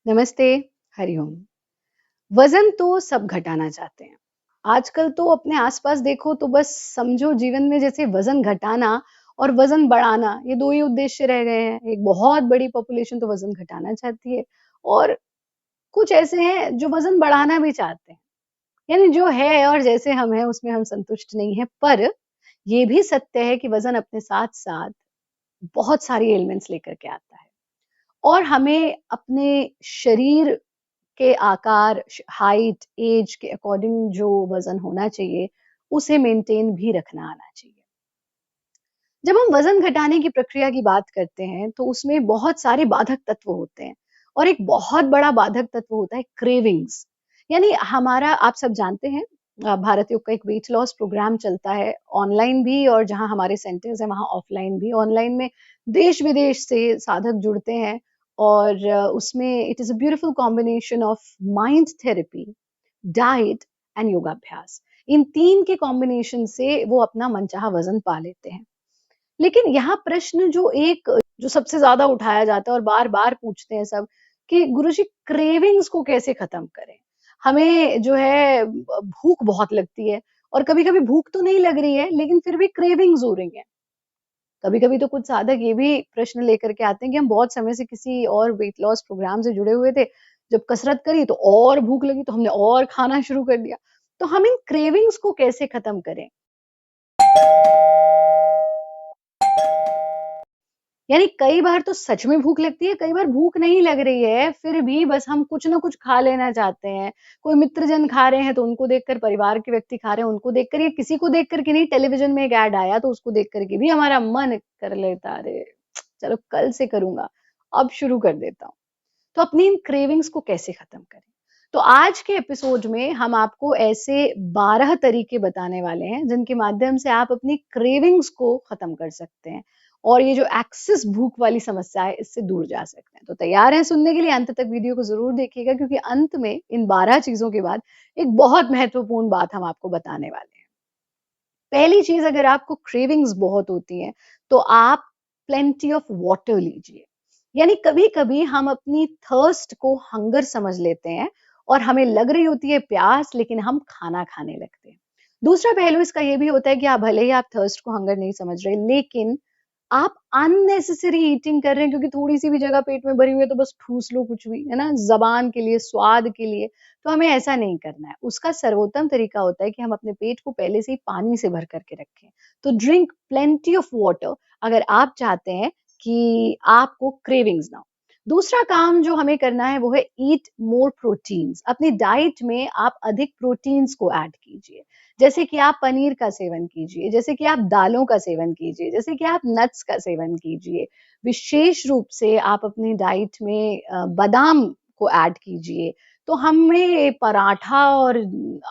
नमस्ते, हरिओम। वज़न तो सब घटाना चाहते हैं। आजकल तो अपने आस-पास देखो तो बस समझो जीवन में जैसे वज़न घटाना और वज़न बढ़ाना, ये 2 ही उद्देश्य रह गए हैं। एक बहुत बड़ी पॉपुलेशन तो वज़न घटाना चाहती है और कुछ ऐसे हैं जो वज़न बढ़ाना भी चाहते हैं। यानी जो है और जैसे हम हैं उसमें हम संतुष्ट नहीं हैं। पर ये भी सत्य है कि वज़न अपने साथ-साथ बहुत सारी एलिमेंट्स लेकर के आता है और हमें अपने शरीर के आकार, हाइट, ऐज के अकॉर्डिंग जो वज़न होना चाहिए, उसे मेंटेन भी रखना आना चाहिए। जब हम वज़न घटाने की प्रक्रिया की बात करते हैं, तो उसमें बहुत सारे बाधक तत्व होते हैं और एक बहुत बड़ा बाधक तत्व होता है क्रेविंग्स। यानी हमारा आप सब जानते हैं भारतीयों का एक वेट लॉस प्रोग्राम चलता है, ऑनलाइन भी और जहाँ हमारे सेंटर्स हैं, वहाँ ऑफलाइन भी। ऑनलाइन में देश-विदेश से साधक जुड़ते हैं और उसमें it is a beautiful combination of mind therapy, diet and योगाभ्यास। इन 3 के कॉम्बिनेशन से वो अपना मनचाहा वज़न पा लेते हैं। लेकिन यहाँ प्रश्न जो सबसे ज़्यादा उठाया जाता है और बार-बार पूछते हैं सब कि गुरुजी क्रेविंग्स को कैसे खत्म करें? हमें जो है भूख बहुत लगती है और कभी-कभी भूख तो नहीं लग रही है, लेकिन फिर भी क्रेविंग्स हो रही हैं। कभी-कभी तो कुछ साधक ये भी प्रश्न लेकर के आते हैं कि हम बहुत समय से किसी और वेट लॉस प्रोग्राम से जुड़े हुए थे, जब कसरत करी तो और भूख लगी तो हमने और खाना शुरू कर दिया। तो हम इन क्रेविंग्स को कैसे खत्म करें? यानी कई बार तो सच में भूख लगती है, कई बार भूख नहीं लग रही है, फिर भी बस हम कुछ न कुछ खा लेना चाहते हैं। कोई मित्रजन खा रहे हैं तो उनको देखकर, परिवार के व्यक्ति खा रहे हैं उनको देखकर या किसी को देख कर के नहीं, टेलीविज़न में एक ऐड आया तो उसको देख कर के भी हमारा मन कर लेता है, अरे! चलो कल से करूँगा, अब शुरू कर देता हूँ। तो अपनी इन क्रेविंग्स को कैसे खत्म करें? तो आज के एपिसोड में हम आपको ऐसे 12 तरीके बताने वाले हैं, जिनके माध्यम से आप अपनी क्रेविंग्स को खत्म कर सकते हैं और ये जो एक्सेस भूख वाली समस्या है, इससे दूर जा सकते हैं। तो तैयार हैं सुनने के लिए? अंत तक वीडियो को ज़रूर देखिएगा क्योंकि अंत में इन 12 चीज़ों के बाद एक बहुत महत्वपूर्ण बात हम आपको बताने वाले हैं। पहली चीज़, अगर आपको क्रेविंग्स बहुत होती हैं, तो आप प्लेंटी ऑफ वाटर लीजिए। यानी कभी-कभी हम अपनी थर्स्ट को हंगर समझ लेते हैं और हमें लग रही होती है प्यास, लेकिन हम खाना खाने लगते हैं। दूसरा पहलू इसका ये भी होता है कि आप भले ही आप थर्स्ट को हंगर नहीं समझ रहे, लेकिन आप अननेसेसरी ईटिंग कर रहे हैं क्योंकि थोड़ी-सी भी जगह पेट में भरी हुई है तो बस ठूस लो कुछ भी, है ना? ज़बान के लिए, स्वाद के लिए, तो हमें ऐसा नहीं करना है। उसका सर्वोत्तम तरीका होता है कि हम अपने पेट को पहले से ही पानी से भर कर के रखें। तो ड्रिंक प्लेंटी ऑफ वाटर अगर आप चाहते हैं कि आपको क्रेविंग्स ना हो। दूसरा काम जो हमें करना है वो है ईट मोर प्रोटीन्स। अपनी डाइट में आप अधिक प्रोटीन्स को ऐड कीजिए। जैसे कि आप पनीर का सेवन कीजिए, जैसे कि आप दालों का सेवन कीजिए, जैसे कि आप नट्स का सेवन कीजिए। विशेष रूप से आप अपनी डाइट में बादाम को ऐड कीजिए। तो हमें पराठा और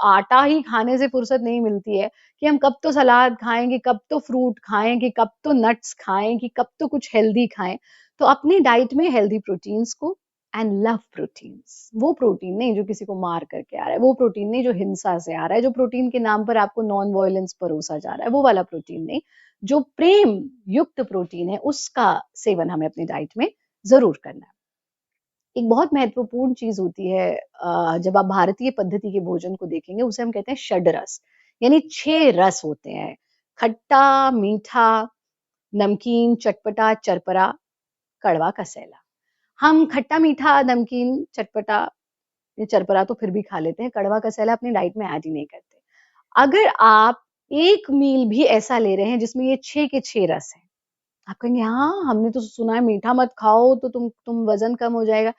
आटा ही खाने से फुर्सत नहीं मिलती है कि हम कब तो सलाद खाएँ, कि कब तो फ्रूट खाएँ, कि कब तो नट्स खाएँ, कि कब तो कुछ हेल्दी खाएँ। तो अपनी डाइट में हेल्दी प्रोटीन्स को एंड लव प्रोटीन्स, वो प्रोटीन नहीं जो किसी को मार करके आ रहा है, वो प्रोटीन नहीं जो हिंसा से आ रहा है, जो प्रोटीन के नाम पर आपको नॉन वायलेंस परोसा जा रहा है, वो वाला प्रोटीन नहीं, जो प्रेम युक्त प्रोटीन है, उसका सेवन हमें अपनी डाइट में ज़रूर करना है। एक बहुत महत्वपूर्ण चीज़ होती है जब आप भारतीय पद्धति के भोजन को देखेंगे, उसे हम कहते हैं षड्रस, यानी 6 रस होते हैं। खट्टा, मीठा, नमकीन, चटपटा, चरपरा, कड़वा, कसैला। हम खट्टा, मीठा, नमकीन, चटपटा, ये चरपरा तो फिर भी खा लेते हैं, कड़वा, कसैला अपनी डाइट में ऐड ही नहीं करते। अगर आप एक मील भी ऐसा ले रहे हैं जिसमें ये 6 के 6 रस हैं, आप कहेंगे हाँ, हमने तो सुना है मीठा मत खाओ तो तुम वज़न कम हो जाएगा।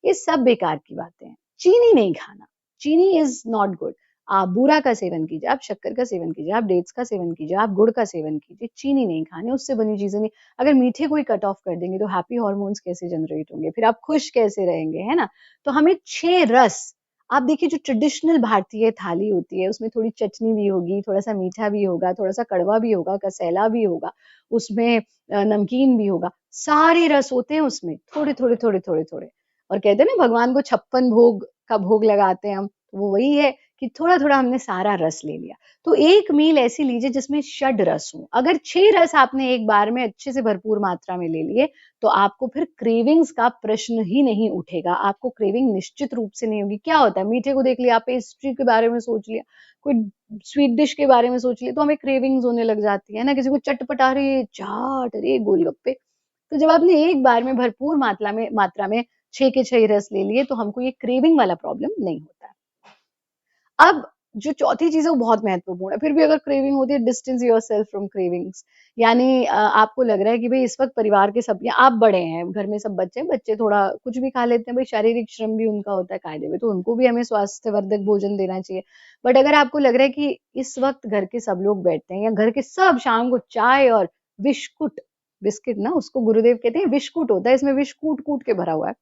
ये सब बेकार की बातें हैं। चीनी नहीं खाना, चीनी इज़ नॉट गुड। आप बूरा का सेवन कीजिए, आप शक्कर का सेवन कीजिए, आप डेट्स का सेवन कीजिए, आप गुड़ का सेवन कीजिए, चीनी नहीं खानी, उससे बनी चीज़ें नहीं। अगर मीठे को ही कट ऑफ कर देंगे तो हैप्पी हार्मोन्स कैसे जनरेट होंगे? फिर आप खुश कैसे रहेंगे, है ना? तो हमें 6 रस, आप देखिए जो ट्रेडिशनल भारतीय थाली होती है, उसमें थोड़ी चटनी भी होगी, थोड़ा-सा मीठा भी होगा, थोड़ा-सा कड़वा भी होगा, कसैला भी होगा, उसमें नमकीन भी होगा, सारे रस होते हैं उसमें, थोड़े-थोड़े, थोड़े-थोड़े, थोड़े। और कहते हैं ना भगवान को 56 भोग का भोग लगाते हैं हम, तो वो वही है कि थोड़ा-थोड़ा हमने सारा रस ले लिया। तो एक मील ऐसी लीजिए जिसमें षड रस हों। अगर 6 रस आपने एक बार में अच्छे से भरपूर मात्रा में ले लिए, तो आपको फिर क्रेविंग्स का प्रश्न ही नहीं उठेगा। आपको क्रेविंग निश्चित रूप से नहीं होगी। क्या होता है, मीठे को देख लिया, पेस्ट्री के बारे में सोच लिया, कोई स्वीट डिश के बारे में सोच लिया, तो हमें क्रेविंग्स होने लग जाती है ना। किसी को चटपटा, अरे चाट, अरे गोलगप्पे। तो जब आपने एक बार में भरपूर मात्रा में 6 के 6 रस ले लिए, तो हमको ये क्रेविंग वाला प्रॉब्लम नहीं होता है। अब जो चौथी चीज़ है वो बहुत महत्वपूर्ण है। फिर भी अगर क्रेविंग होती है, डिस्टेंस योरसेल्फ फ्रॉम क्रेविंग्स। यानी आपको लग रहा है कि भई इस वक़्त परिवार के सब, या आप बड़े हैं, घर में सब बच्चे हैं, बच्चे थोड़ा कुछ भी खा लेते हैं, भई शारीरिक श्रम भी उनका होता है कायदे में, तो उनको भी हमें स्वास्थ्यवर्धक भोजन देना चाहिए। बट अगर आपको लग रहा है कि इस वक़्त घर के सब लोग बैठते हैं, या घर के सब शाम को चाय और बिस्कुट, बिस्किट ना उसको गुरुदेव कहते हैं, विस्कुट होता है, इसमें विष कूट-कूट के भरा हुआ है।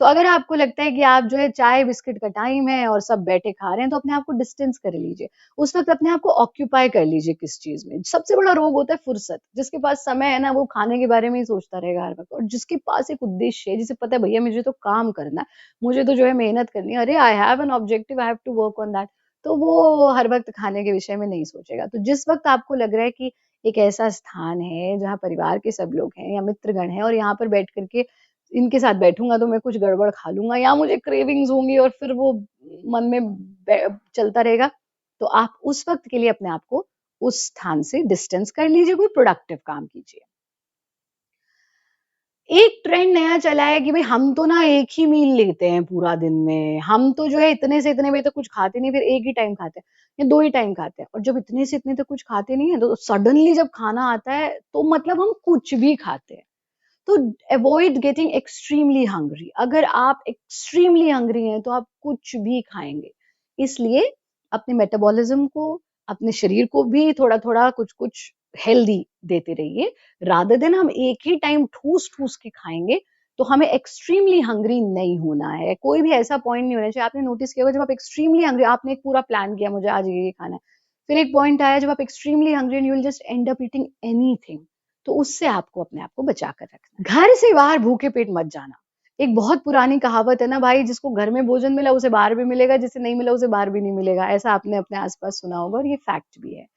तो अगर आपको लगता है कि आप जो है चाय बिस्किट का टाइम है और सब बैठे खा रहे हैं, तो अपने आप को डिस्टेंस कर लीजिए। उस वक़्त अपने आप को ऑक्यूपाई कर लीजिए किस चीज़ में। सबसे बड़ा रोग होता है फुर्सत। जिसके पास समय है ना, वो खाने के बारे में ही सोचता रहेगा हर वक़्त, और जिसके पास एक उद्देश्य है, जिसे पता है भैया मुझे तो काम करना है, मुझे तो जो है मेहनत करनी है, अरे I have an objective, I have to work on that, तो वो हर वक़्त खाने के विषय में नहीं सोचेगा। तो जिस वक़्त आपको लग रहा है कि एक ऐसा स्थान है जहाँ परिवार के सब लोग हैं या मित्रगण हैं, और यहाँ पर बैठ कर के इनके साथ बैठूँगा तो मैं कुछ गड़बड़ खा लूँगा, या मुझे क्रेविंग्स होंगी और फिर वो मन में चलता रहेगा, तो आप उस वक़्त के लिए अपने आप को उस स्थान से डिस्टेंस कर लीजिए, कोई प्रोडक्टिव काम कीजिए। एक ट्रेंड नया चला है कि भई हम तो ना एक ही मील लेते हैं पूरा दिन में, हम तो जो है इतने से इतने बजे तक कुछ खाते नहीं, फिर एक ही टाइम खाते हैं या 2 ही टाइम खाते हैं, और जब इतने से इतने तक कुछ खाते नहीं है, तो सडनली जब खाना आता है, तो मतलब हम कुछ भी खाते हैं। तो अवॉइड गेटिंग एक्सट्रीमली हंग्री। अगर आप एक्सट्रीमली हंग्री हैं, तो आप कुछ भी खाएँगे। इसलिए अपने मेटाबॉलिज़्म को, अपने शरीर को भी थोड़ा-थोड़ा कुछ-कुछ हेल्दी देते रहिए। रादर देन हम एक ही टाइम ठूस-ठूस के खाएँगे, तो हमें एक्सट्रीमली हंग्री नहीं होना है। कोई भी ऐसा पॉइंट नहीं होना चाहिए। आपने नोटिस किया होगा, जब आप एक्सट्रीमली हंग्री, आपने एक पूरा प्लान किया मुझे आज ये खाना है। फिर एक पॉइंट आया जब आप extremely hungry and you will just and up eating anything. तो उससे आपको अपने आप को बचा कर रखना है। घर से बाहर भूखे पेट मत जाना। एक बहुत पुरानी कहावत है ना भाई, जिसको घर में भोजन मिला उसे बाहर भी मिलेगा, जिसे नहीं मिला उसे बाहर भी नहीं मिलेगा। ऐसा आपने अपने आस-पास सुना होगा, और ये फैक्ट भी है।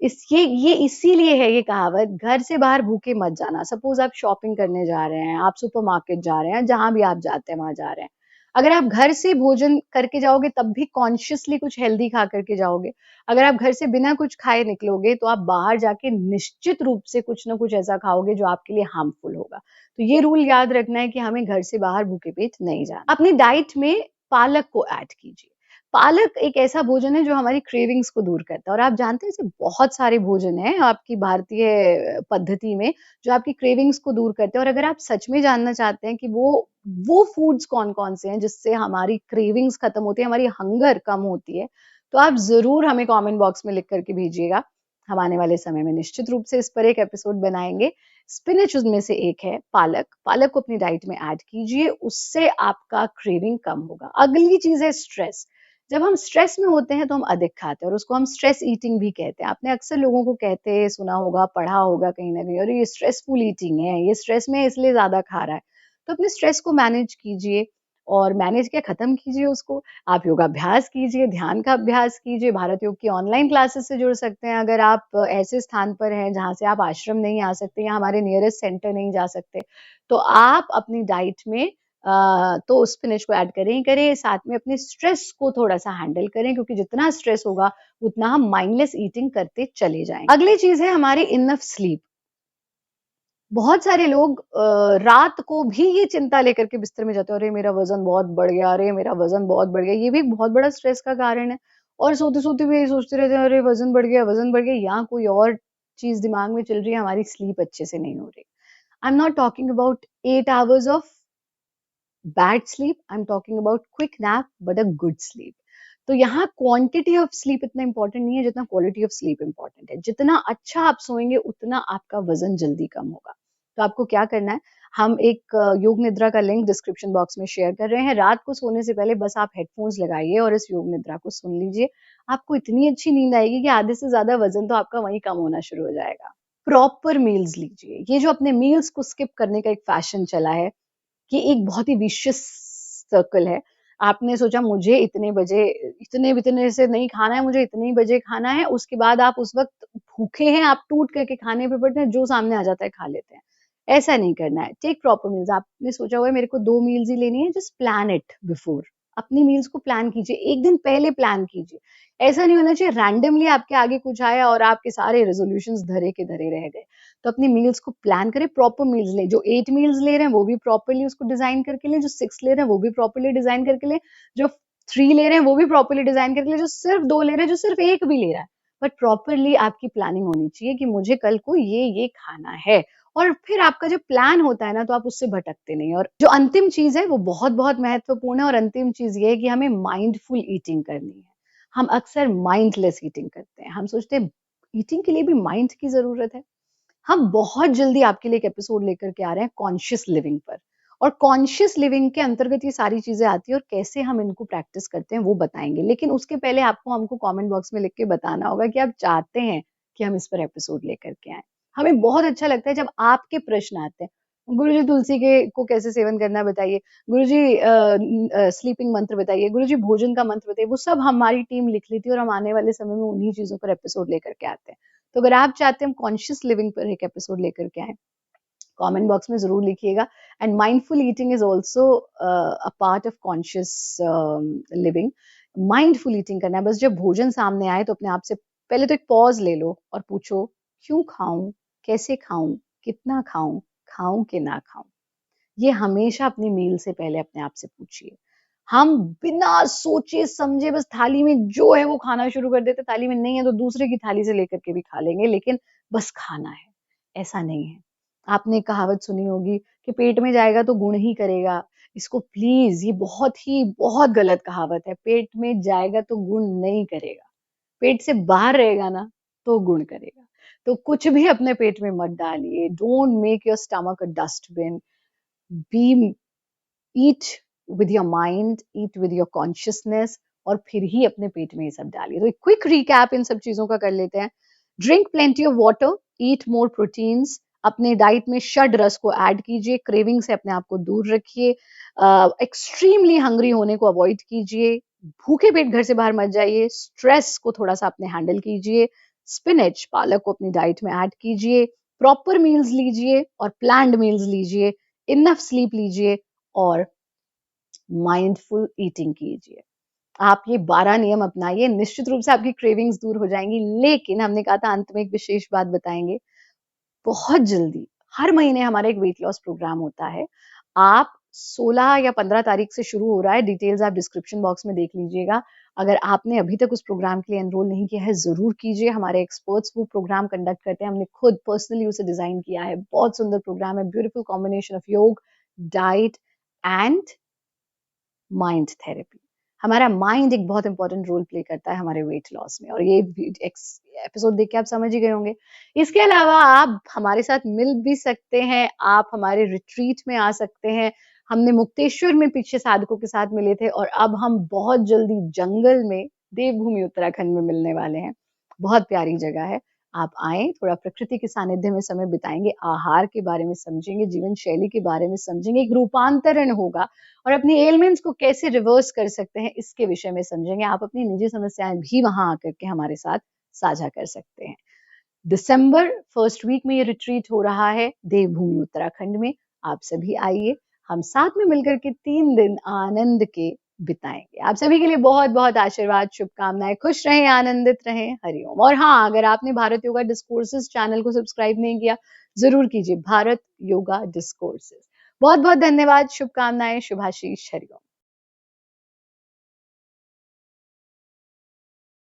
ये इसीलिए है ये कहावत, घर से बाहर भूखे मत जाना। सपोज़ आप शॉपिंग करने जा रहे हैं, आप सुपरमार्केट जा रहे हैं, जहाँ भी आप जाते हैं वहाँ जा रहे हैं। अगर आप घर से भोजन करके जाओगे, तब भी कॉन्शियसली कुछ हेल्दी खा कर के जाओगे। अगर आप घर से बिना कुछ खाए निकलोगे, तो आप बाहर जाके निश्चित रूप से कुछ न कुछ ऐसा खाओगे जो आपके लिए हार्मफुल होगा। तो ये रूल याद रखना है कि हमें घर से बाहर भूखे पेट नहीं जाना। अपनी डाइट में पालक को ऐड कीजिए। पालक एक ऐसा भोजन है जो हमारी क्रेविंग्स को दूर करता है, और आप जानते हैं ऐसे बहुत सारे भोजन हैं आपकी भारतीय पद्धति में जो आपकी क्रेविंग्स को दूर करते हैं। और अगर आप सच में जानना चाहते हैं कि वो फूड्स कौन-कौन से हैं जिससे हमारी क्रेविंग्स खत्म होती है, हमारी हंगर कम होती है, तो आप ज़रूर हमें कमेंट बॉक्स में लिख कर के भेजिएगा। हम आने वाले समय में निश्चित रूप से इस पर एक एपिसोड बनाएँगे। स्पिनच उसमें से एक है, पालक। पालक को अपनी डाइट में ऐड कीजिए, उससे आपका क्रेविंग कम होगा। अगली चीज़ है स्ट्रेस। जब हम स्ट्रेस में होते हैं तो हम अधिक खाते हैं, और उसको हम स्ट्रेस ईटिंग भी कहते हैं। आपने अक्सर लोगों को कहते सुना होगा, पढ़ा होगा कहीं न कहीं, अरे ये स्ट्रेसफुल ईटिंग है, ये स्ट्रेस में है इसलिए ज़्यादा खा रहा है। तो अपने स्ट्रेस को मैनेज कीजिए, और मैनेज क्या, खत्म कीजिए उसको। आप योगाभ्यास कीजिए, ध्यान का अभ्यास कीजिए, भारत योग की ऑनलाइन क्लासेस से जुड़ सकते हैं। अगर आप ऐसे स्थान पर हैं जहाँ से आप आश्रम नहीं आ सकते या हमारे नियरेस्ट सेंटर नहीं जा सकते, तो आप अपनी डाइट में तो स्पिनच को ऐड करें ही करें, साथ में अपने स्ट्रेस को थोड़ा-सा हैंडल करें, क्योंकि जितना स्ट्रेस होगा, उतना हम माइंडलेस ईटिंग करते चले जाएँगे। अगली चीज़ है हमारी इनफ स्लीप। बहुत सारे लोग रात को भी ये चिंता लेकर के बिस्तर में जाते हैं, अरे मेरा वज़न बहुत बढ़ गया, अरे मेरा वज़न बहुत बढ़ गया। ये भी एक बहुत बड़ा स्ट्रेस का कारण है, और सोते-सोते भी यही सोचते रहते हैं, अरे वज़न बढ़ गया, या कोई और चीज़ दिमाग में चल रही है, हमारी स्लीप अच्छे से नहीं हो रही। I am not talking about 8 hours of bad sleep, I am talking about quick nap but a good sleep. तो यहाँ क्वांटिटी ऑफ स्लीप इतना इंपॉर्टेंट नहीं है जितना क्वालिटी ऑफ स्लीप इंपॉर्टेंट है। जितना अच्छा आप सोएंगे, उतना आपका वजन जल्दी कम होगा। तो आपको क्या करना है, हम एक योग निद्रा का लिंक डिस्क्रिप्शन बॉक्स में शेयर कर रहे हैं। रात को सोने से पहले बस आप हेडफोन्स लगाइए और इस योग निद्रा को सुन लीजिए। आपको इतनी अच्छी नींद आएगी कि आधे से ज्यादा वजन तो आपका वहीं कम होना शुरू हो जाएगा। प्रॉपर मील्स लीजिए। ये जो अपने मील्स को स्किप करने का एक फैशन चला है, ये एक बहुत ही विशियस सर्कल है। आपने सोचा मुझे इतने से नहीं खाना है, मुझे इतने ही बजे खाना है, उसके बाद आप उस वक़्त भूखे हैं, आप टूट करके खाने पे पड़ते हैं, जो सामने आ जाता है खा लेते हैं। ऐसा नहीं करना है। Take proper meals. आपने सोचा हुआ है मेरे को 2 मील्स ही लेनी है, जस्ट प्लान इट बिफोर। अपनी मील्स को प्लान कीजिए, 1 दिन पहले प्लान कीजिए। ऐसा नहीं होना चाहिए रैंडमली आपके आगे कुछ आया और आपके सारे रेज़ोल्यूशंस धरे के धरे रह गए। तो अपनी मील्स को प्लान करें, प्रॉपर मील्स लें। जो 8 मील्स ले रहे हैं वो भी प्रॉपर्ली उसको डिज़ाइन करके लें, जो 6 ले रहे हैं वो भी प्रॉपर्ली डिज़ाइन करके लें, जो 3 ले रहे हैं वो भी प्रॉपर्ली डिज़ाइन करके लें, जो सिर्फ 2 ले रहे हैं, जो सिर्फ 1 भी ले रहा है। बट प्रॉपर्ली आपकी प्लानिंग होनी चाहिए कि मुझे कल को ये खाना है। और फिर आपका जो प्लान होता है ना, तो आप उससे भटकते नहीं। और जो अंतिम चीज़ है वो बहुत-बहुत महत्वपूर्ण है, और अंतिम चीज़ ये है कि हमें माइंडफुल ईटिंग करनी है। हम अक्सर माइंडलेस ईटिंग करते हैं। हम सोचते हैं ईटिंग के लिए भी माइंड की ज़रूरत है। हम बहुत जल्दी आपके लिए एक एपिसोड लेकर के आ रहे हैं कॉन्शियस लिविंग पर, और कॉन्शियस लिविंग के अंतर्गत ये सारी चीजें आती है, और कैसे हम इनको प्रैक्टिस करते हैं वो बताएंगे। लेकिन उसके पहले आपको हमको कमेंट बॉक्स में लिख के बताना होगा कि आप चाहते हैं कि हम इस पर एपिसोड लेकर के आए। हमें बहुत अच्छा लगता है जब आपके प्रश्न आते हैं, गुरुजी तुलसी के को कैसे सेवन करना है बताइए, गुरुजी स्लीपिंग मंत्र बताइए, गुरुजी भोजन का मंत्र बताइए। वो सब हमारी टीम लिख लेती है, और हम आने वाले समय में उन्हीं चीजों पर एपिसोड लेकर के आते हैं। तो अगर आप चाहते हैं हम कॉन्शियस लिविंग पर एक एपिसोड लेकर के आए, कमेंट बॉक्स में जरूर लिखिएगा। And mindful eating is also a part of conscious living. Mindful eating करना है। बस जब भोजन सामने आए तो अपने आप से पहले तो एक पॉज ले लो और पूछो, क्यों खाऊं, कैसे खाऊं, कितना खाऊं, खाऊं कि ना खाऊं। ये हमेशा अपनी मील से पहले अपने आप से पूछिए। हम बिना सोचे समझे बस थाली में जो है वो खाना शुरू कर देते, थाली में नहीं है तो दूसरे की थाली से लेकर के भी खा लेंगे, लेकिन बस खाना है, ऐसा नहीं है। आपने कहावत सुनी होगी कि पेट में जाएगा तो गुण ही करेगा। इसको प्लीज, ये बहुत गलत कहावत है। पेट में जाएगा तो गुण नहीं करेगा, पेट से बाहर रहेगा ना तो गुण करेगा। तो कुछ भी अपने पेट में मत डालिए। Don't make your stomach a dustbin. Be eat with your mind, eat with your consciousness, और फिर ही अपने पेट में ये सब डालिए। तो एक क्विक रिकैप इन सब चीजों का कर लेते हैं। Drink plenty of water, eat more proteins, अपने डाइट में षड रस को ऐड कीजिए, क्रेविंग से अपने आप को दूर रखिए, एक्सट्रीमली हंग्री होने को अवॉइड कीजिए, भूखे पेट घर से बाहर मत जाइए, स्ट्रेस को थोड़ा सा अपने हैंडल कीजिए, स्पिनच पालक को अपनी डाइट में ऐड कीजिए, प्रॉपर मील्स लीजिए और प्लान्ड मील्स लीजिए, इनफ स्लीप लीजिए, और माइंडफुल ईटिंग कीजिए। आप ये 12 नियम अपनाइए, निश्चित रूप से आपकी क्रेविंग्स दूर हो जाएंगी। लेकिन हमने कहा था अंत में एक विशेष बात बताएंगे, बहुत जल्दी हर महीने हमारा एक वेट लॉस प्रोग्राम होता है। आप 16 या 15 तारीख से शुरू हो रहा है, डिटेल्स आप डिस्क्रिप्शन बॉक्स में देख लीजिएगा। अगर आपने अभी तक उस प्रोग्राम के लिए एनरोल नहीं किया है, जरूर कीजिए। हमारे एक्सपर्ट्स वो प्रोग्राम कंडक्ट करते हैं, हमने खुद पर्सनली उसे डिजाइन किया है। बहुत सुंदर प्रोग्राम है, ब्यूटीफुल कॉम्बिनेशन ऑफ योग, डाइट एंड माइंड थेरेपी। हमारा माइंड एक बहुत इंपॉर्टेंट रोल प्ले करता है हमारे वेट लॉस में, और ये एपिसोड देख के आप समझ ही गए होंगे। इसके अलावा आप हमारे साथ मिल भी सकते हैं, आप हमारे रिट्रीट में आ सकते हैं। हमने मुक्तेश्वर में पीछे साधकों के साथ मिले थे, और अब हम बहुत जल्दी जंगल में देवभूमि उत्तराखंड में मिलने वाले हैं। बहुत प्यारी जगह है, आप आए, थोड़ा प्रकृति के सानिध्य में समय बिताएंगे, आहार के बारे में समझेंगे, जीवन शैली के बारे में समझेंगे, एक रूपांतरण होगा, और अपनी एलिमेंट्स को कैसे रिवर्स कर सकते हैं इसके विषय में समझेंगे। आप अपनी निजी समस्याएं भी वहां आकर के हमारे साथ साझा कर सकते हैं। दिसंबर फर्स्ट वीक में ये रिट्रीट हो रहा है देवभूमि उत्तराखंड में। आप सभी आइए, हम साथ में मिलकर के 3 दिन आनंद के बिताएंगे। आप सभी के लिए बहुत बहुत आशीर्वाद, शुभकामनाएं। खुश रहें, आनंदित रहें। हरिओम। और हाँ, अगर आपने भारत योगा डिस्कोर्सेज चैनल को सब्सक्राइब नहीं किया, जरूर कीजिए, भारत योगा डिस्कोर्सेज। बहुत बहुत धन्यवाद, शुभकामनाएं, शुभाशीष, हरिओम।